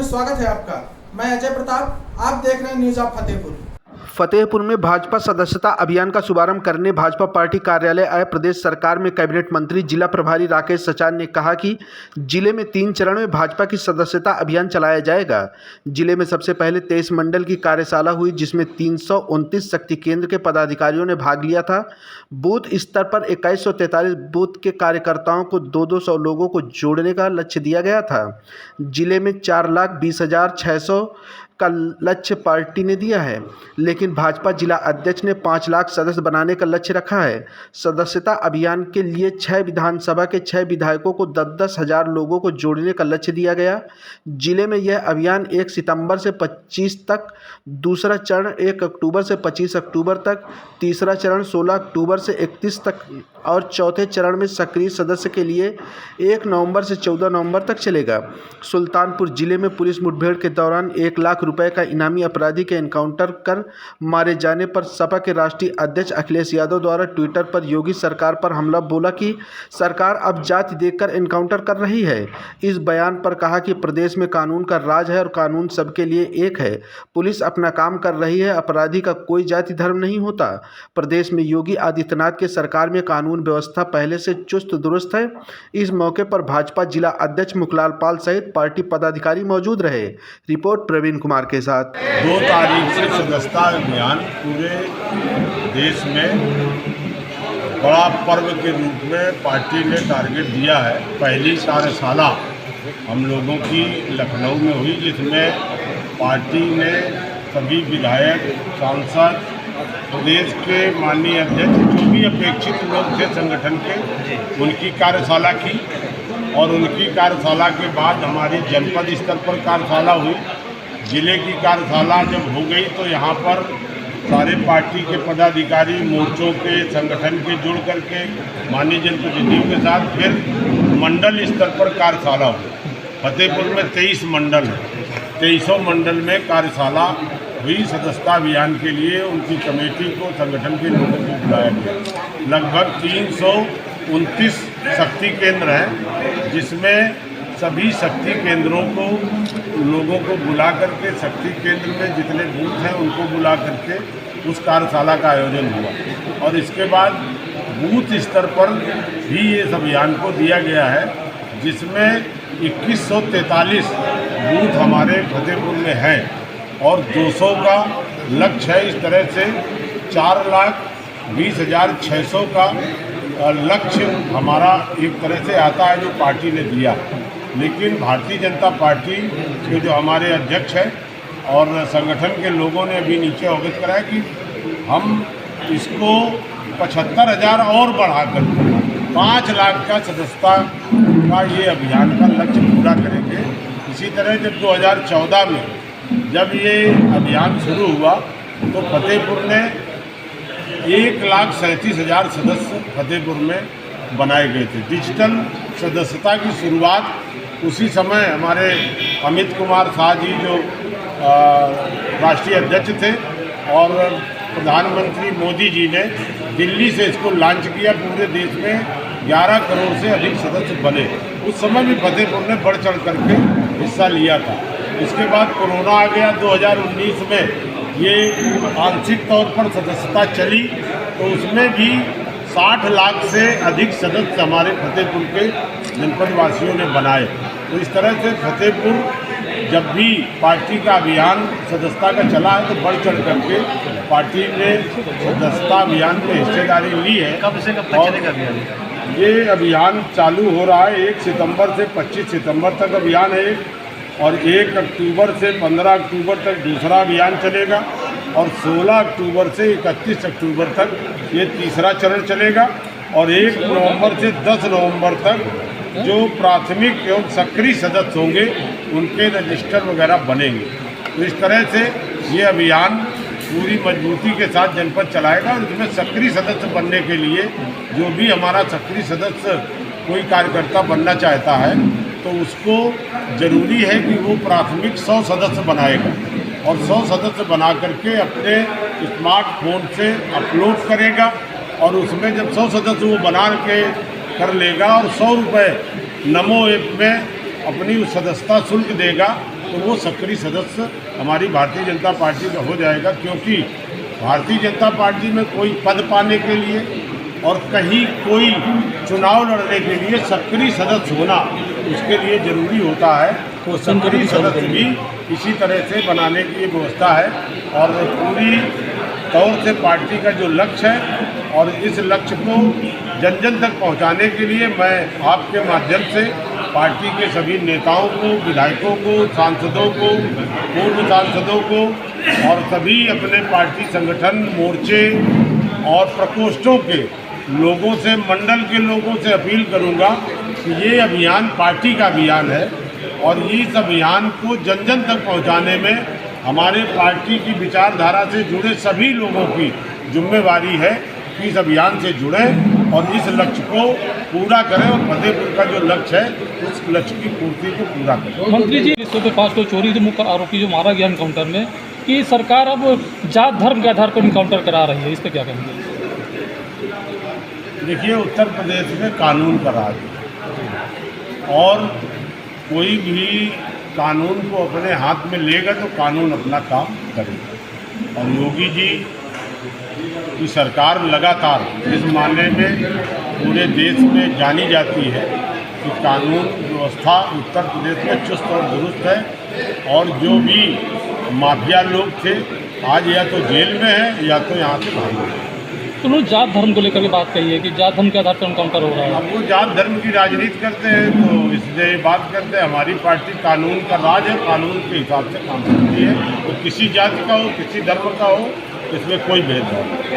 स्वागत है आपका। मैं अजय प्रताप, आप देख रहे हैं न्यूज़ ऑफ फतेहपुर। फतेहपुर में भाजपा सदस्यता अभियान का शुभारंभ करने भाजपा पार्टी कार्यालय आए प्रदेश सरकार में कैबिनेट मंत्री जिला प्रभारी राकेश सचान ने कहा कि जिले में 3 चरण में भाजपा की सदस्यता अभियान चलाया जाएगा। जिले में सबसे पहले 23 मंडल की कार्यशाला हुई, जिसमें 329 शक्ति केंद्र के पदाधिकारियों ने भाग लिया था। बूथ स्तर पर 2143 बूथ के कार्यकर्ताओं को 200 लोगों को जोड़ने का लक्ष्य दिया गया था। जिले में 4,20,600 का लक्ष्य पार्टी ने दिया है, लेकिन भाजपा जिला अध्यक्ष ने 5 लाख सदस्य बनाने का लक्ष्य रखा है। सदस्यता अभियान के लिए 6 विधानसभा के 6 विधायकों को 10-10 हज़ार लोगों को जोड़ने का लक्ष्य दिया गया। जिले में यह अभियान 1 सितंबर से 25 तक, दूसरा चरण 1 अक्टूबर से 25 अक्टूबर तक, तीसरा चरण 16 अक्टूबर से 31 तक और चौथे चरण में सक्रिय सदस्य के लिए 1 नवंबर से 14 नवंबर तक चलेगा। सुल्तानपुर जिले में पुलिस मुठभेड़ के दौरान 1 लाख रुपए का इनामी अपराधी के एनकाउंटर कर मारे जाने पर सपा के राष्ट्रीय अध्यक्ष अखिलेश यादव द्वारा ट्विटर पर योगी सरकार पर हमला बोला कि सरकार अब जाति देखकर एनकाउंटर कर रही है। इस बयान पर कहा कि प्रदेश में कानून का राज है और कानून सबके लिए एक है। पुलिस अपना काम कर रही है, अपराधी का कोई जाति धर्म नहीं होता। प्रदेश में योगी आदित्यनाथ के सरकार में कानून व्यवस्था पहले से चुस्त दुरुस्त है। इस मौके पर भाजपा जिला अध्यक्ष मुखलाल पाल सहित पार्टी पदाधिकारी मौजूद रहे। रिपोर्ट प्रवीण कुमार के साथ। 2 तारीख से सदस्यता अभियान पूरे देश में बड़ा पर्व के रूप में पार्टी ने टारगेट दिया है। पहली कार्यशाला हम लोगों की लखनऊ में हुई, जिसमें पार्टी ने सभी विधायक, सांसद, प्रदेश के माननीय अध्यक्ष, जो भी अपेक्षित लोग थे संगठन के, उनकी कार्यशाला की। और उनकी कार्यशाला के बाद हमारी जनपद स्तर पर कार्यशाला हुई। जिले की कार्यशाला जब हो गई तो यहाँ पर सारे पार्टी के पदाधिकारी, मोर्चों के, संगठन के जुड़ करके माननीय जनप्रतिनिधियों के साथ फिर मंडल स्तर पर कार्यशाला हुई। फतेहपुर में 23 मंडल है, 23 मंडल में कार्यशाला हुई। सदस्यता अभियान के लिए उनकी कमेटी को, संगठन के लोगों को बुलाया गया। लगभग 329 शक्ति केंद्र हैं, जिसमें सभी शक्ति केंद्रों को, लोगों को बुला करके, शक्ति केंद्र में जितने बूथ हैं उनको बुला करके उस कार्यशाला का आयोजन हुआ। और इसके बाद बूथ स्तर पर भी इस अभियान को दिया गया है, जिसमें 2143 बूथ हमारे फतेहपुर में हैं और 200 का लक्ष्य है। इस तरह से 4,20,600 का लक्ष्य हमारा एक तरह से आता है जो पार्टी ने दिया। लेकिन भारतीय जनता पार्टी के जो हमारे अध्यक्ष हैं और संगठन के लोगों ने अभी नीचे अवगत कराया कि हम इसको 75,000 और बढ़ाकर 5 लाख का सदस्यता का ये अभियान का लक्ष्य पूरा करेंगे। इसी तरह जब 2014 में जब ये अभियान शुरू हुआ तो फतेहपुर ने 1,37,000 सदस्य फतेहपुर में बनाए गए थे। डिजिटल सदस्यता की शुरुआत उसी समय हमारे अमित कुमार शाह जी जो राष्ट्रीय अध्यक्ष थे और प्रधानमंत्री मोदी जी ने दिल्ली से इसको लॉन्च किया। पूरे देश में 11 करोड़ से अधिक सदस्य बने। उस समय भी फतेहपुर ने बढ़ चढ़ करके हिस्सा लिया था। इसके बाद कोरोना आ गया। 2019 में ये आंशिक तौर पर सदस्यता चली तो उसमें भी 60 लाख से अधिक सदस्य हमारे फतेहपुर के जनपद वासियों ने बनाए। तो इस तरह से फतेहपुर जब भी पार्टी का अभियान सदस्यता का चला है तो बढ़ चढ़ करके पार्टी ने सदस्यता अभियान में हिस्सेदारी ली है। कब से कब तक चलेगा अभियान? ये अभियान चालू हो रहा है 1 सितंबर से 25 सितंबर तक अभियान है और 1 अक्टूबर से 15 अक्टूबर तक दूसरा अभियान चलेगा और 16 अक्टूबर से 31 अक्टूबर तक ये तीसरा चरण चलेगा और 1 नवंबर से 10 नवंबर तक जो प्राथमिक एवं सक्रिय सदस्य होंगे उनके रजिस्टर वगैरह बनेंगे। तो इस तरह से ये अभियान पूरी मजबूती के साथ जनपद चलाएगा और इसमें सक्रिय सदस्य बनने के लिए जो भी हमारा सक्रिय सदस्य कोई कार्यकर्ता बनना चाहता है तो उसको ज़रूरी है कि वो प्राथमिक 100 सदस्य बनाएगा और 100 सदस्य बना करके अपने स्मार्टफोन से अपलोड करेगा और उसमें जब 100 सदस्य वो बना के कर लेगा और 100 रुपये नमो ऐप में अपनी उस सदस्यता शुल्क देगा तो वो सक्रिय सदस्य हमारी भारतीय जनता पार्टी का हो जाएगा, क्योंकि भारतीय जनता पार्टी में कोई पद पाने के लिए और कहीं कोई चुनाव लड़ने के लिए सक्रिय सदस्य होना उसके लिए ज़रूरी होता है। तो सक्रिय सदस्य भी इसी तरह से बनाने की व्यवस्था है और पूरी तौर से पार्टी का जो लक्ष्य है और इस लक्ष्य को जन जन तक पहुंचाने के लिए मैं आपके माध्यम से पार्टी के सभी नेताओं को, विधायकों को, सांसदों को, पूर्व सांसदों को और सभी अपने पार्टी संगठन, मोर्चे और प्रकोष्ठों के लोगों से, मंडल के लोगों से अपील करूंगा कि ये अभियान पार्टी का अभियान है और इस अभियान को जन जन तक पहुंचाने में हमारे पार्टी की विचारधारा से जुड़े सभी लोगों की जिम्मेवारी है कि इस अभियान से जुड़ें और इस लक्ष्य को पूरा करें और फतेहपुर का जो लक्ष्य है उस लक्ष्य की पूर्ति को पूरा करें। मंत्री जी, 105 को चोरी जो मुख्य आरोपी जो मारा गया एनकाउंटर में, कि सरकार अब जात धर्म के आधार पर एनकाउंटर करा रही है, इस पर क्या कहेंगे? देखिए, उत्तर प्रदेश में कानून का राज है और कोई भी कानून को अपने हाथ में लेगा तो कानून अपना काम करेगा। और योगी जी की सरकार लगातार इस मामले में पूरे देश में जानी जाती है कि कानून व्यवस्था उत्तर प्रदेश में चुस्त और दुरुस्त है और जो भी माफिया लोग थे आज या तो जेल में है या तो यहाँ से भाग गए। तो लोग जात धर्म को लेकर के बात कही है कि जात धर्म के आधार पर एनकाउंटर हो रहा है। अब वो जात धर्म की राजनीति करते हैं तो इसलिए बात करते हैं। हमारी पार्टी कानून का राज है, कानून के हिसाब से काम करती है। तो किसी जाति का हो, किसी धर्म का हो, इसमें कोई भेदभाव नहीं।